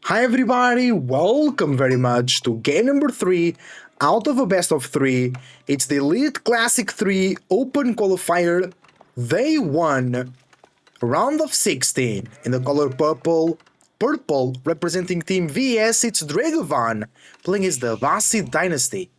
Hi everybody, welcome very much to game number 3 out of a best of 3. It's the Elite Classic 3 Open Qualifier Day 1, round of 16. In the color purple representing Team VS, it's Dragevann, playing as the Vasi Dynasty.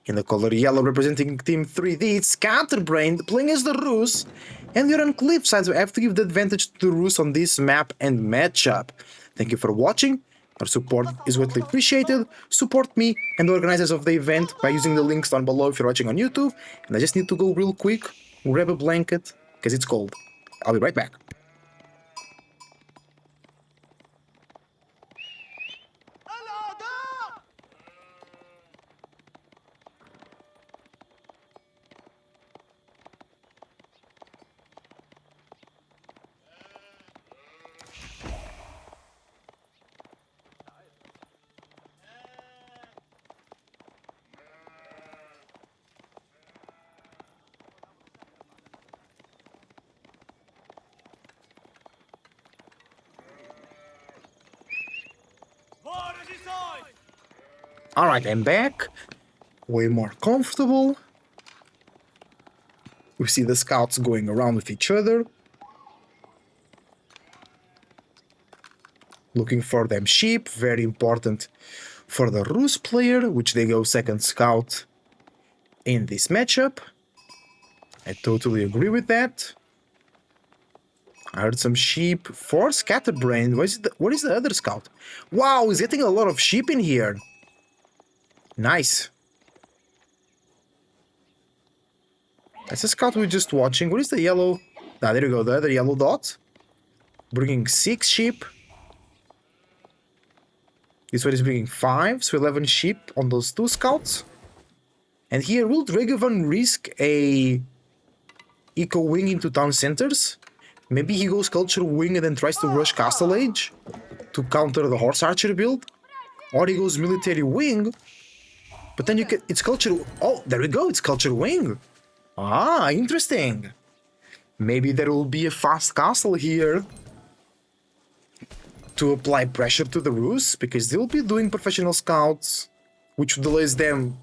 In the color yellow representing Team 3D, it's Scatterbrained, playing as the Rus. And we're on Cliffside, so I have to give the advantage to the Rus on this map and matchup. Thank you for watching. Your support is greatly appreciated. Support me and the organizers of the event by using the links down below if you're watching on YouTube. And I just need to go real quick, grab a blanket, because it's cold. I'll be right back. Alright, I'm back. Way more comfortable. We see the scouts going around with each other. Looking for them sheep, very important for the Rus player, which they go second scout in this matchup. I totally agree with that. I heard some sheep for Scatterbrained. What is the other scout? Wow, he's getting a lot of sheep in here. Nice. That's a scout we're just watching. What is the yellow? Ah, there you go, the other yellow dot. Bringing 6 sheep. This one is bringing 5, so 11 sheep on those 2 scouts. And here, will Dragevann risk a eco wing into town centers? Maybe he goes culture wing and then tries to rush castle age to counter the horse archer build. Or he goes military wing, but then it's culture. Oh, there we go, it's culture wing. Ah, interesting. Maybe there will be a fast castle here to apply pressure to the Rus, because they'll be doing professional scouts, which delays them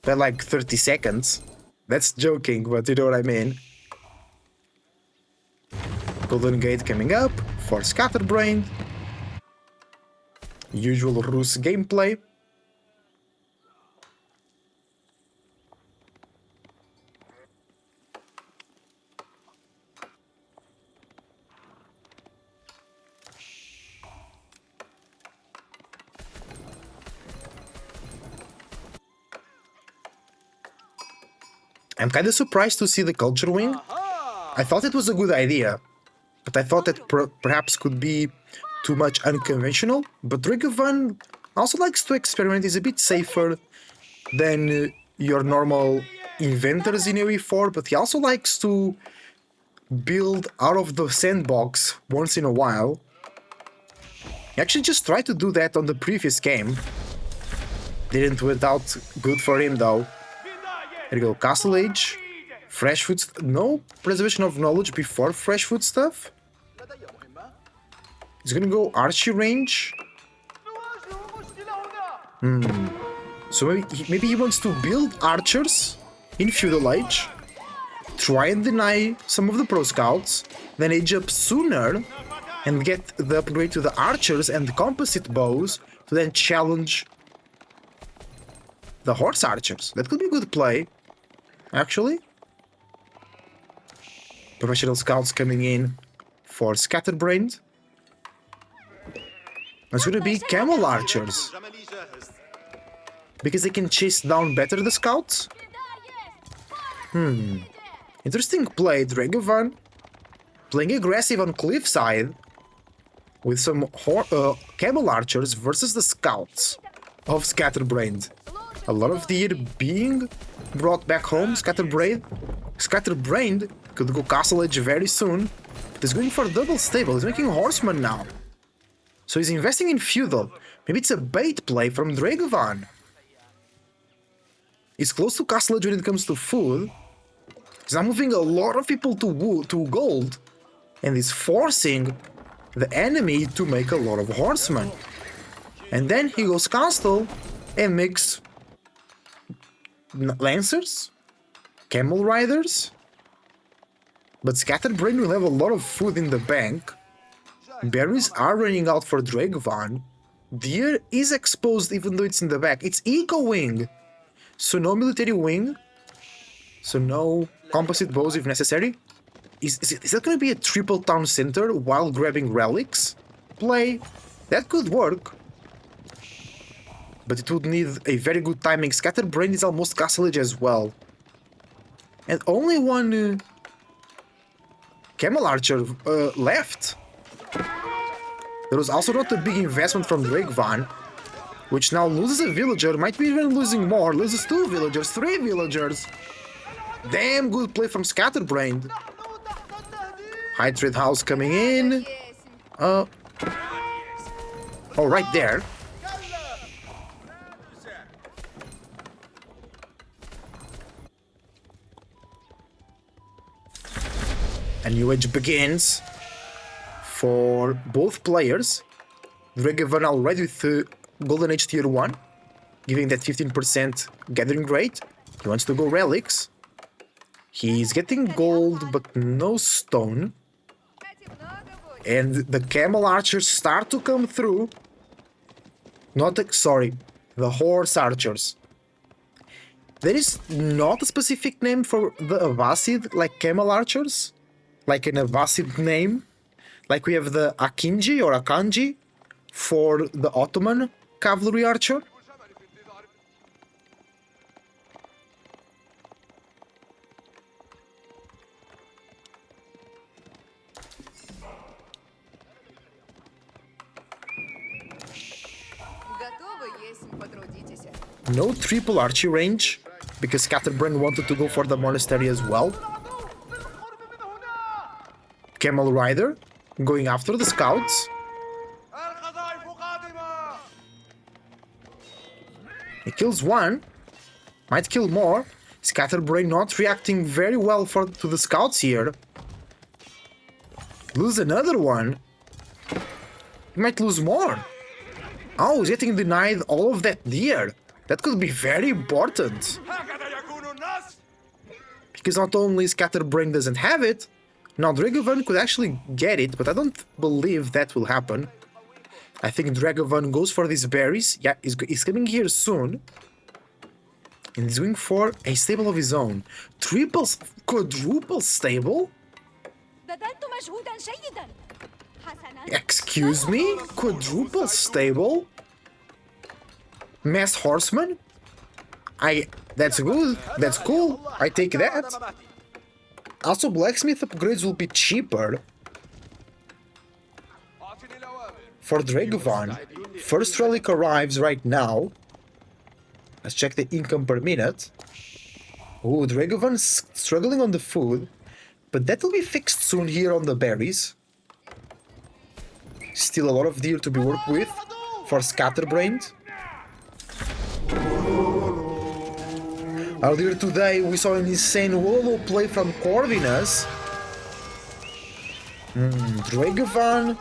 by like 30 seconds. That's joking, but you know what I mean. Golden Gate coming up for Scatterbrained. Usual Rus gameplay. I'm kind of surprised to see the culture wing. I thought it was a good idea, but I thought that perhaps could be too much unconventional. But Dragevann also likes to experiment. He's a bit safer than your normal inventors in UE4, but he also likes to build out of the sandbox once in a while. He actually just tried to do that on the previous game. Didn't work out good for him though. There you go, Castle Age, Fresh Food, no preservation of knowledge before Fresh Food stuff. He's gonna go Archie range. So maybe he wants to build archers in Feudal Age, try and deny some of the Pro Scouts, then age up sooner and get the upgrade to the archers and the composite bows to then challenge the horse archers. That could be a good play, actually. Professional scouts coming in for Scatterbrained. It's gonna be camel archers, because they can chase down better the scouts. Interesting play, Dragevann. Playing aggressive on Cliffside with some camel archers versus the scouts of Scatterbrained. A lot of the year being brought back home. Scatterbrained could go Castle Age very soon, but he's going for double stable. He's making horseman now, so he's investing in feudal. Maybe it's a bait play from Dragevann. He's close to Castle Age when it comes to food. He's now moving a lot of people to gold, and he's forcing the enemy to make a lot of horsemen. And then he goes castle and makes Lancers, Camel Riders. But Scatterbrained will have a lot of food in the bank. Berries are running out for Dragevann. Deer is exposed even though it's in the back. It's Eco Wing! So no military wing. So no composite bows if necessary. Is that going to be a triple town center while grabbing relics? Play. That could work. But it would need a very good timing. Scatterbrained is almost castle age as well. And only one Camel Archer left. There was also not a big investment from Dragevann, which now loses a villager, might be even losing more, loses 2 villagers, 3 villagers. Damn good play from Scatterbrained. High trade house coming in. Oh, right there. A new age begins for both players. Dragevann already with Golden Age Tier 1, giving that 15% gathering rate. He wants to go relics. He's getting gold, but no stone. And the Camel Archers start to come through. The Horse Archers. There is not a specific name for the Abbasid like Camel Archers. Like an Abbasid name. Like we have the Akinji or Akanji for the Ottoman Cavalry Archer. No triple archery range, because Scatterbrained wanted to go for the monastery as well. Camel Rider, going after the scouts. He kills one, might kill more. Scatterbrained not reacting very well to the scouts here. Lose another one. He might lose more. Oh, he's getting denied all of that deer. That could be very important. Because not only Scatterbrained doesn't have it, now Dragevann could actually get it, but I don't believe that will happen. I think Dragevann goes for these berries. Yeah, he's coming here soon. And he's going for a stable of his own. Quadruple stable? Excuse me? Quadruple stable? Masked horseman? That's good. That's cool. I take that. Also, blacksmith upgrades will be cheaper. For Dragevann, first relic arrives right now. Let's check the income per minute. Ooh, Dragovan's struggling on the food, but that will be fixed soon here on the berries. Still a lot of deer to be worked with for Scatterbrained. Earlier today we saw an insane Wolo play from Corvinus. Dragevann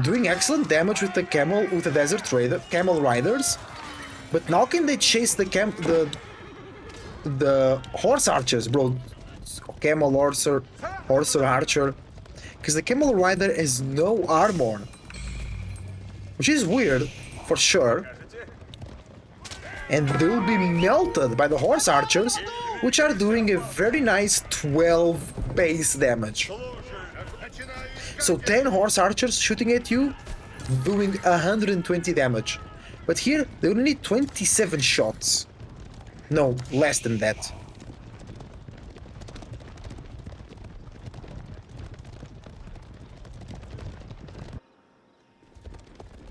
doing excellent damage with the camel riders. But now can they chase the horse archers, bro? Camel horse archer. Because the camel rider has no armor. Which is weird, for sure. And they will be melted by the horse archers, which are doing a very nice 12 base damage. So 10 horse archers shooting at you, doing 120 damage. But here, they only need 27 shots. No, less than that.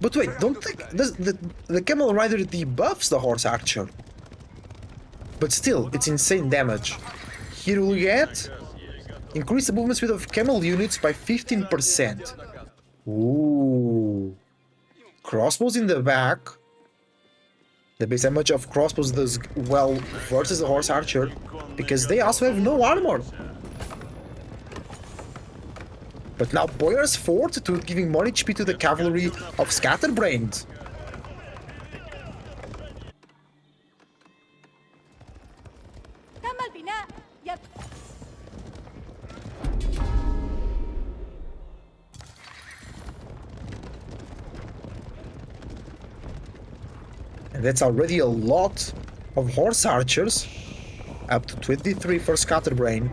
But wait, don't think the camel rider debuffs the horse archer. But still, it's insane damage. Here we get increase the movement speed of camel units by 15%. Ooh. Crossbows in the back. The base damage of crossbows does well versus the horse archer, because they also have no armor. But now Boyar's Fortitude giving more HP to the cavalry of Scatterbrained. And that's already a lot of horse archers. Up to 23 for Scatterbrained.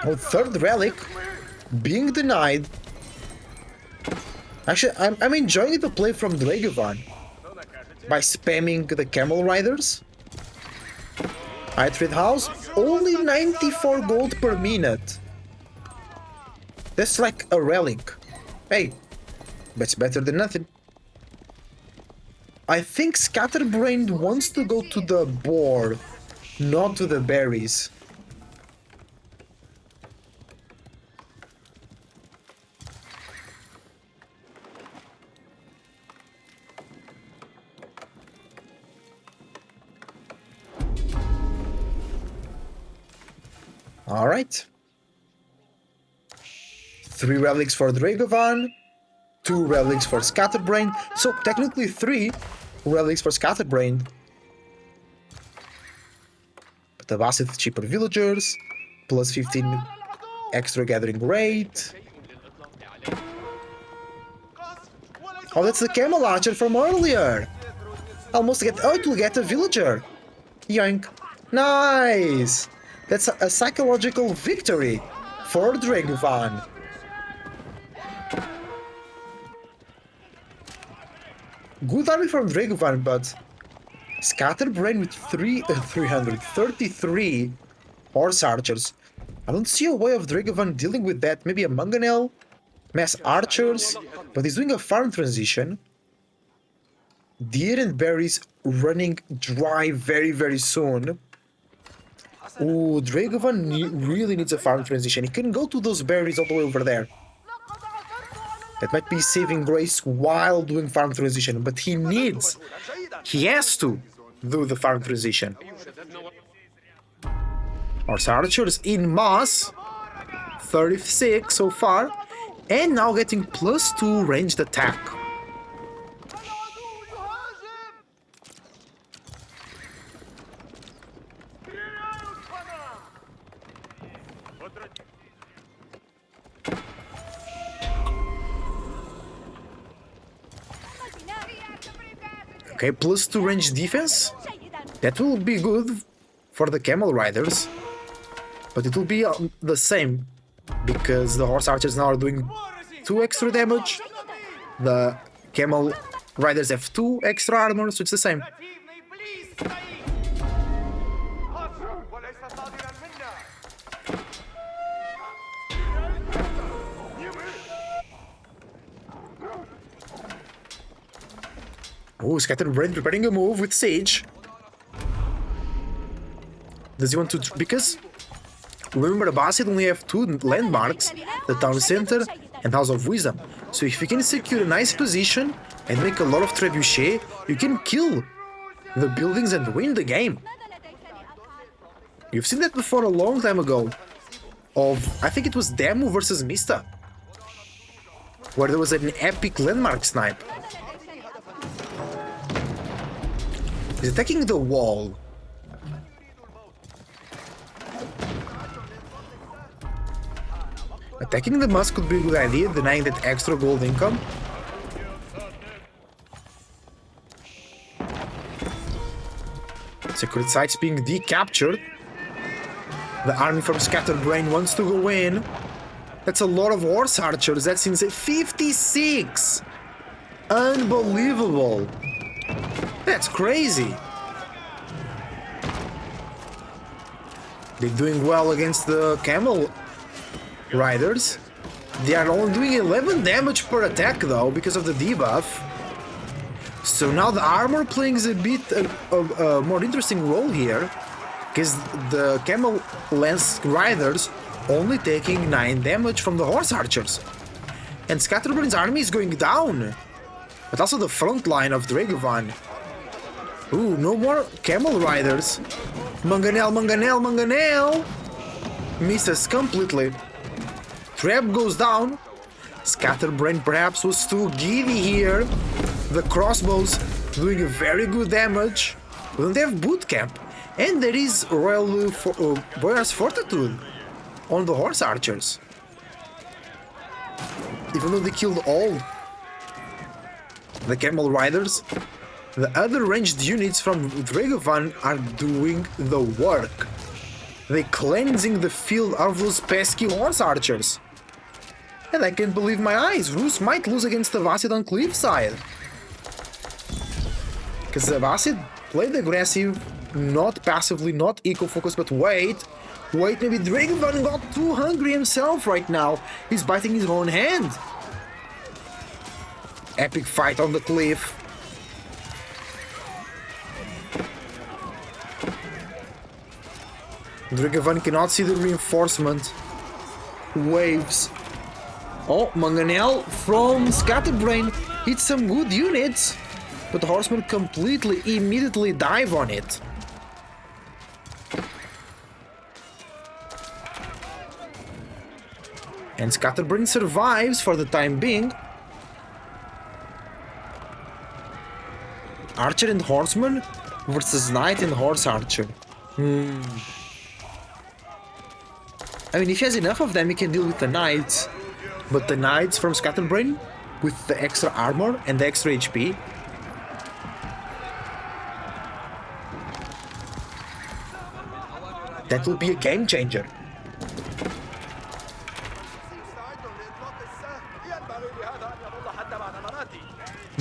Oh, third relic being denied. Actually, I'm enjoying the play from Dragevann by spamming the camel riders. I trade house, only 94 gold per minute. That's like a relic. Hey, that's better than nothing. I think Scatterbrained wants to go to the boar, not to the berries. Alright. 3 relics for Dragevann, 2 relics for Scatterbrained, so technically 3 relics for Scatterbrained. But the Bassett cheaper villagers, plus 15 extra gathering rate. Oh, that's the camel archer from earlier! Almost get. Oh, it will get a villager! Yoink! Nice! That's a psychological victory for Dragevann. Good army from Dragevann, but Scatterbrained with 333 horse archers. I don't see a way of Dragevann dealing with that. Maybe a mangonel, mass archers, but he's doing a farm transition. Deer and berries running dry very soon. Ooh, Dragevann really needs a farm transition. He can go to those berries all the way over there. That might be saving grace while doing farm transition, but he has to do the farm transition. Horse archers in mass, 36 so far, and now getting +2 ranged attack. Okay, +2 range defense. That will be good for the camel riders, but it will be the same because the horse archers now are doing 2 extra damage. The camel riders have 2 extra armor, so it's the same. Oh, Scatterbrained preparing a move with Sage. Does he want to... Because, remember, the Bassett only have 2 landmarks, the Town Center and House of Wisdom. So if you can secure a nice position and make a lot of trebuchet, you can kill the buildings and win the game. You've seen that before a long time ago. I think it was Demu versus Mista, where there was an epic landmark snipe. He's attacking the wall. Attacking the must could be a good idea, denying that extra gold income. Secret sites being decaptured. The army from Scatterbrained wants to go in. That's a lot of horse archers. That's insane. 56! Unbelievable. That's crazy. They're doing well against the camel riders. They are only doing 11 damage per attack though because of the debuff. So now the armor playing a bit of a more interesting role here, because the camel lance riders only taking 9 damage from the horse archers. And Scatterbrained's army is going down. But also the front line of Dragevann. Ooh, no more camel riders. Mangonel, Mangonel, Mangonel! Misses completely. Trap goes down. Scatterbrained perhaps was too giddy here. The crossbows doing a very good damage. We don't have boot camp. And there is Boyar's Fortitude on the horse archers. Even though they killed all the camel riders, the other ranged units from Dragevann are doing the work. They're cleansing the field of those pesky horse archers. And I can't believe my eyes, Rus might lose against the Abbasid on Cliffside. Because the Abbasid played aggressive, not passively, not eco-focused, but wait, maybe Dragevann got too hungry himself right now. He's biting his own hand. Epic fight on the cliff. Dragevann cannot see the reinforcement waves. Oh, Mangonel from Scatterbrained hits some good units, but the horsemen immediately dive on it. And Scatterbrained survives for the time being. Archer and horseman versus knight and horse archer. I mean, if he has enough of them, he can deal with the knights. But the knights from Scatterbrained, with the extra armor and the extra HP, that will be a game changer.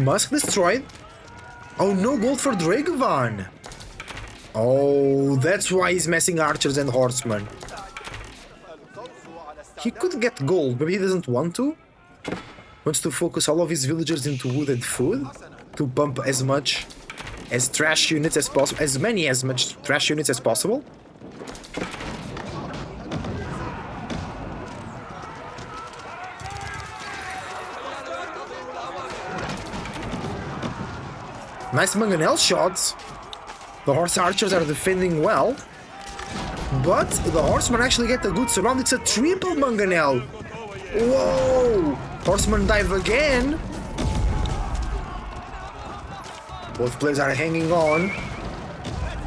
Musk destroyed. Oh, no gold for Dragevann. Oh, that's why he's messing archers and horsemen. He could get gold, but he doesn't want to. Wants to focus all of his villagers into wood and food to pump as much as trash units as possible, as much trash units as possible. Nice Mangonel shots. The horse archers are defending well. But the horsemen actually get a good surround. It's a triple Mangonel. Whoa! Horsemen dive again. Both players are hanging on.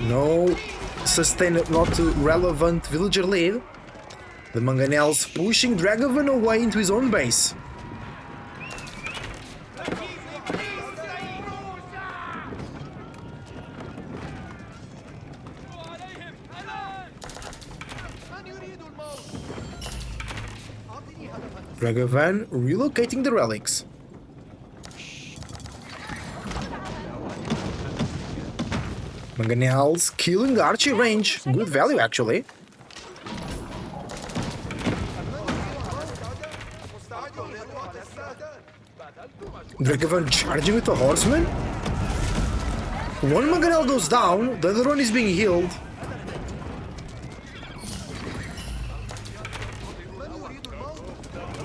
No sustained, not relevant villager lead. The Mangonel's pushing Dragevann away into his own base. Dragevann relocating the relics. Mangonel's killing archery range. Good value, actually. Dragevann charging with the horseman. One Mangonel goes down, the other one is being healed.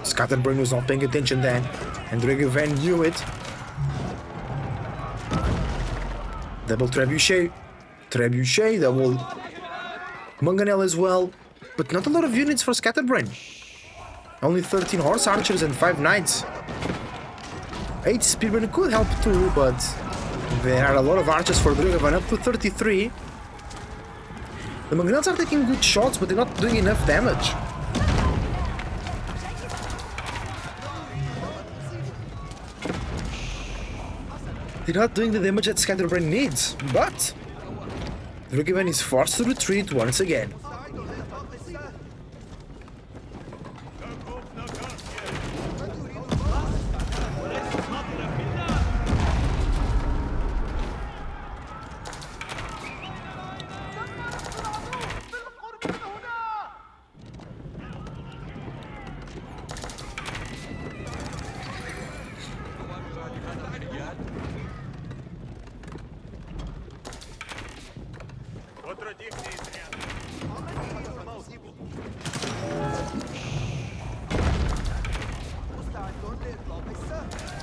Scatterbrained was not paying attention then, and Dragevann knew it. Double trebuchet, double Mangonel as well, but not a lot of units for Scatterbrained. Only 13 horse archers and 5 knights. 8 spearmen could help too, but there are a lot of archers for Dragevann, up to 33. The Mangonels are taking good shots, but they're not doing enough damage. They're not doing the damage that Scatterbrained needs, but Dragevann is forced to retreat once again.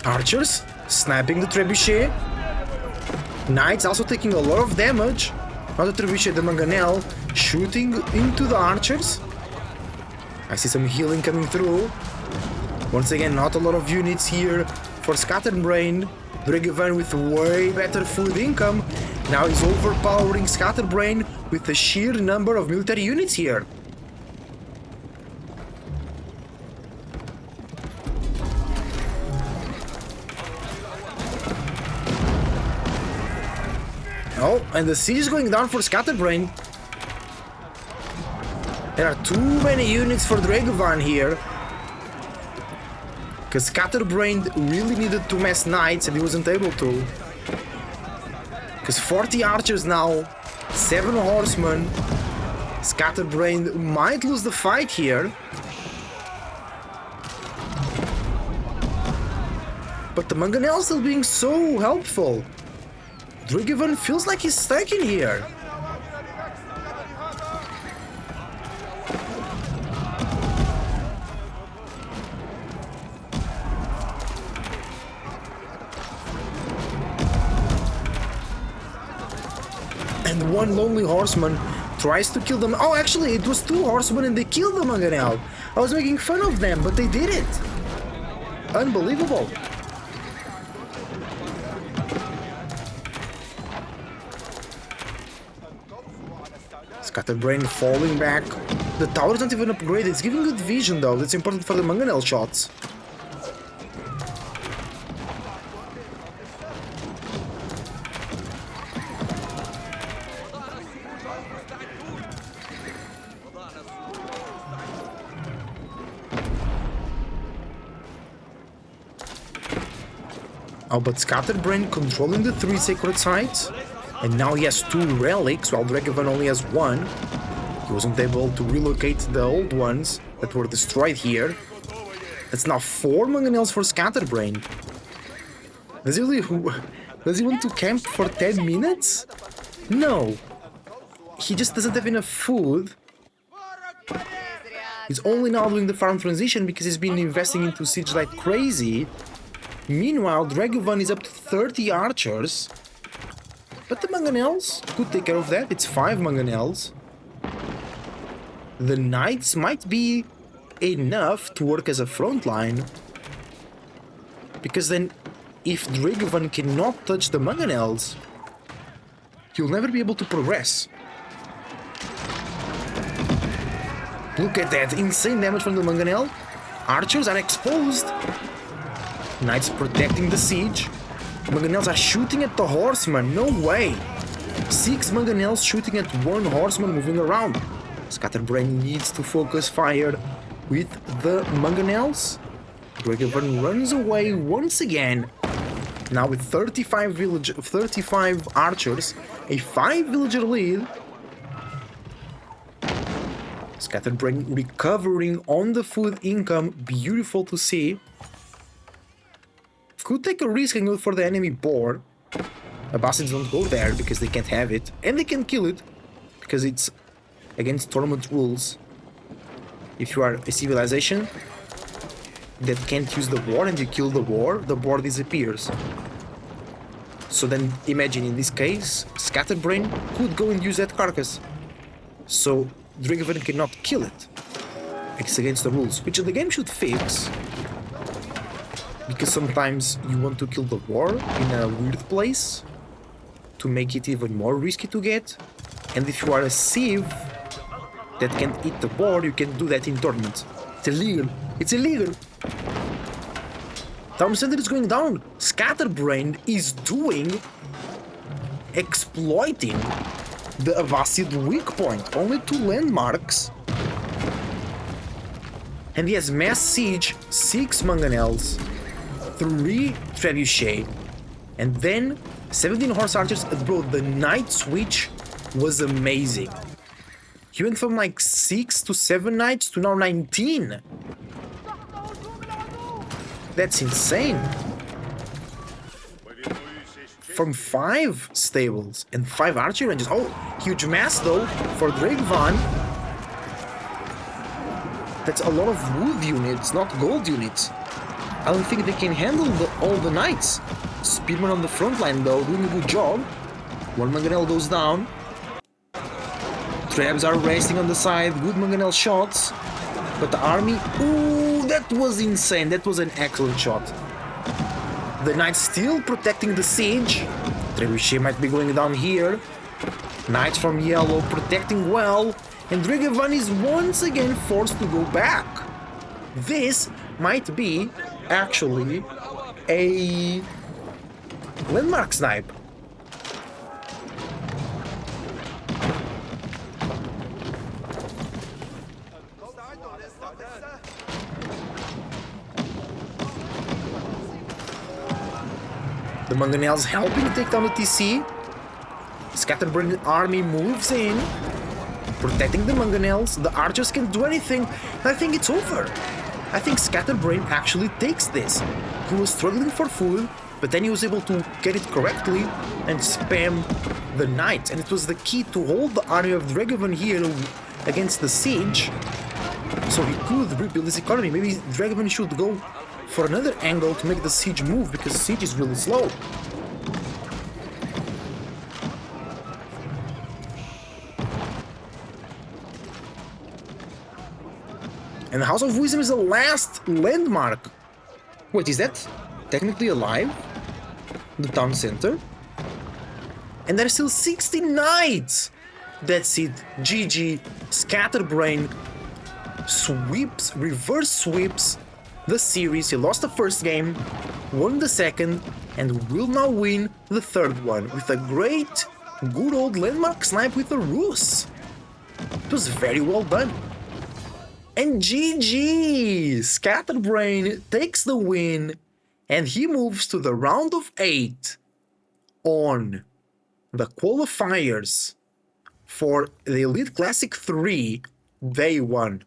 Archers sniping the trebuchet. Knights also taking a lot of damage. Not the trebuchet, the Mangonel shooting into the archers. I see some healing coming through. Once again, not a lot of units here for Scatterbrained. Dragevann with way better food income. Now he's overpowering Scatterbrained with the sheer number of military units here. Oh, and the siege is going down for Scatterbrained. There are too many units for Dragevann here. Because Scatterbrained really needed to mass knights and he wasn't able to. Because 40 archers now, 7 horsemen. Scatterbrained might lose the fight here. But the Mangonel still being so helpful. Dragevann feels like he's stuck in here. And one lonely horseman tries to kill them. Oh, actually, it was 2 horsemen and they killed the Mangonel. I was making fun of them, but they did it. Unbelievable. Scatterbrained falling back. The tower is not even upgraded. It's giving good vision though. That's important for the Mangonel shots. Oh, but Scatterbrained controlling the 3 sacred sites. And now he has 2 relics, while Dragevann only has 1. He wasn't able to relocate the old ones that were destroyed here. That's now 4 Mangonels for Scatterbrained. Does he want to camp for 10 minutes? No. He just doesn't have enough food. He's only now doing the farm transition because he's been investing into siege like crazy. Meanwhile, Dragevann is up to 30 archers. But the Mangonels could take care of that. It's 5 Mangonels. The knights might be enough to work as a front line. Because then, if Dragevann cannot touch the Mangonels, he'll never be able to progress. Look at that, insane damage from the Mangonel. Archers are exposed. Knights protecting the siege. Mangonels are shooting at the horseman, no way! 6 Mangonels shooting at 1 horseman moving around. Scatterbrained needs to focus fire with the Mangonels. Dragevann runs away once again. Now with 35 archers, a 5 villager lead. Scatterbrained recovering on the food income, beautiful to see. Could take a risk and go for the enemy board. Abbassids don't go there because they can't have it. And they can kill it because it's against tournament rules. If you are a civilization that can't use the war and you kill the board disappears. So then imagine in this case, Scatterbrained could go and use that carcass. So Dragevann cannot kill it. It's against the rules, which the game should fix. Because sometimes you want to kill the war in a weird place to make it even more risky to get. And if you are a civ that can eat the board, you can do that in tournaments. It's illegal. It's illegal. Town center is going down. Scatterbrained is exploiting the Abbasid weak point. Only 2 landmarks. And he has mass siege, 6 Mangonels. 3 trebuchet, and then 17 horse archers. Bro, the knight switch was amazing. He went from like 6 to 7 knights to now 19. That's insane. From 5 stables and 5 archer ranges. Oh, huge mass though for Dragevann. That's a lot of wood units, not gold units. I don't think they can handle all the knights. Spearman on the front line though, doing a good job. 1 Mangonel goes down. Trebs are racing on the side, good Mangonel shots. But the army, ooh, that was insane. That was an excellent shot. The knights still protecting the siege. Trebuchet might be going down here. Knights from yellow protecting well, and Dragevann is once again forced to go back. This might be actually a landmark snipe. The Mangonels helping take down the TC. Scatterbrained army moves in, protecting the Mangonels. The archers can't do anything, and I think it's over. I think Scatterbrained actually takes this. He was struggling for food, but then he was able to get it correctly and spam the knights, and it was the key to hold the army of Dragevann here against the siege, so he could rebuild his economy. Maybe Dragevann should go for another angle to make the siege move, because the siege is really slow. And the House of Wisdom is the last landmark. Wait, is that technically alive? The town center? And there are still 60 knights! That's it. GG. Scatterbrained sweeps, reverse sweeps the series. He lost the first game, won the second, and will now win the third one with a great, good old landmark snipe with a Rus. It was very well done. And GG! Scatterbrained takes the win, and he moves to the round of 8 on the qualifiers for the Elite Classic 3 Day 1.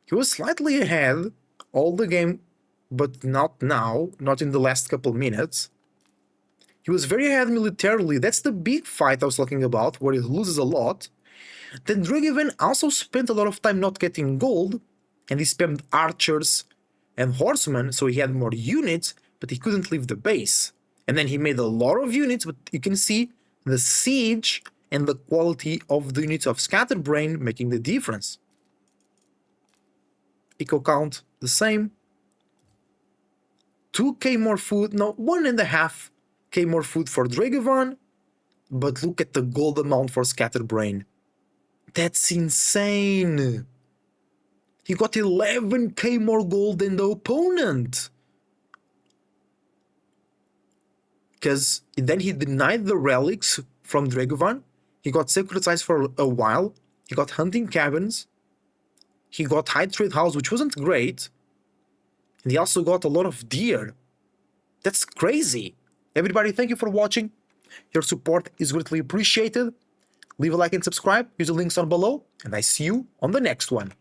He was slightly ahead all the game, but not now, not in the last couple minutes. He was very ahead militarily. That's the big fight I was talking about, where he loses a lot. Then Dragevann also spent a lot of time not getting gold, and he spammed archers and horsemen, so he had more units, but he couldn't leave the base. And then he made a lot of units, but you can see the siege and the quality of the units of Scatterbrained making the difference. Eco count the same. 2k more food, no, 1.5k more food for Dragevann, but look at the gold amount for Scatterbrained. That's insane! He got 11k more gold than the opponent! Because then he denied the relics from Dragevann. He got Sacred Sites for a while. He got Hunting Cabins. He got High Trade House, which wasn't great. And he also got a lot of deer. That's crazy! Everybody, thank you for watching. Your support is greatly appreciated. Leave a like and subscribe. Use the links down below. And I see you on the next one.